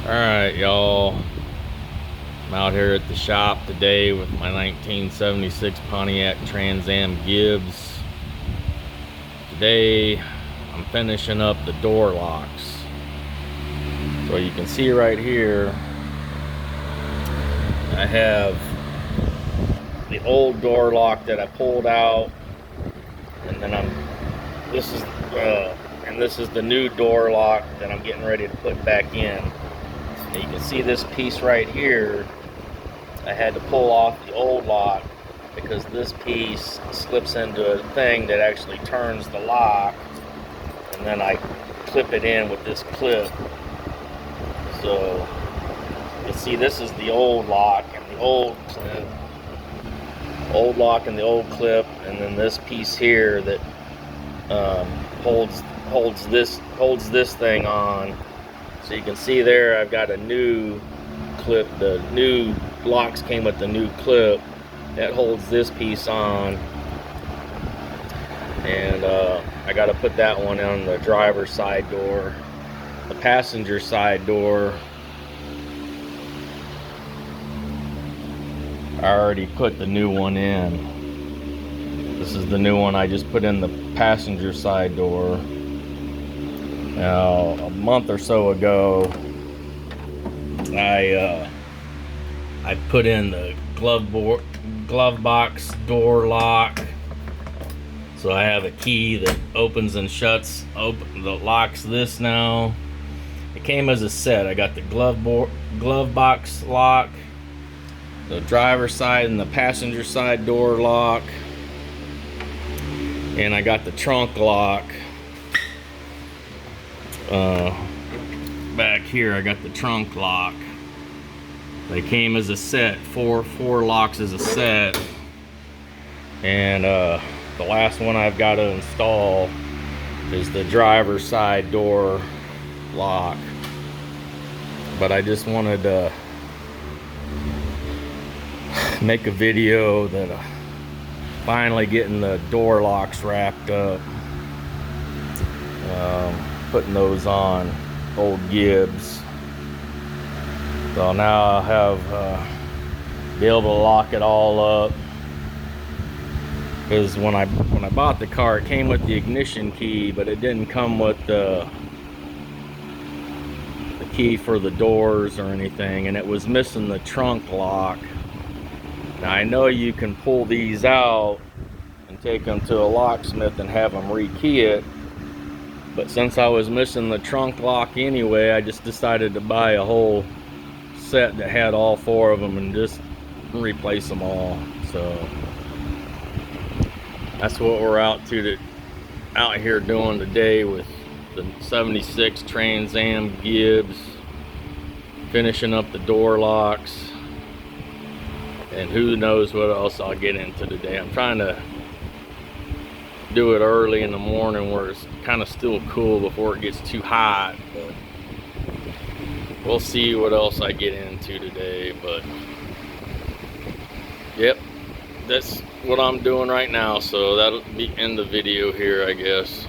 Alright, y'all. I'm out here at the shop today with my 1976 Pontiac Trans Am Gibbs. Today, I'm finishing up the door locks. So you can see right here, I have the old door lock that I pulled out, and then this is the new door lock that I'm getting ready to put back in. You can see this piece right here. I had to pull off the old lock because this piece slips into a thing that actually turns the lock, and then I clip it in with this clip. So you see, this is the old lock and the old clip, and then this piece here that holds this thing on. So you can see there, I've got a new clip. The new locks came with the new clip that holds this piece on, and I got to put that one on the driver's side door. The passenger side door, I already put the new one in. This is the new one I just put in the passenger side door. Now, a month or so ago, I put in the glove box door lock. So I have a key that opens and shuts, that locks this now. It came as a set. I got the glove box lock, the driver's side and the passenger side door lock, and I got the trunk lock. Back here I got the trunk lock. They came as a set, four locks as a set, and the last one I've got to install is the driver's side door lock. But I just wanted to make a video that finally getting the door locks wrapped up, putting those on old Gibbs. So now I'll have be able to lock it all up, because when I bought the car, it came with the ignition key, but it didn't come with the key for the doors or anything, and it was missing the trunk lock. Now I know you can pull these out and take them to a locksmith and have them rekey it, but since I was missing the trunk lock anyway, I just decided to buy a whole set that had all four of them and just replace them all. So that's what we're out here doing today with the 76 Trans Am Gibbs, finishing up the door locks, and who knows what else I'll get into today. I'm trying to do it early in the morning where it's kind of still cool before it gets too hot, but we'll see what else I get into today. But yep, that's what I'm doing right now, so that'll be end the video here, I guess.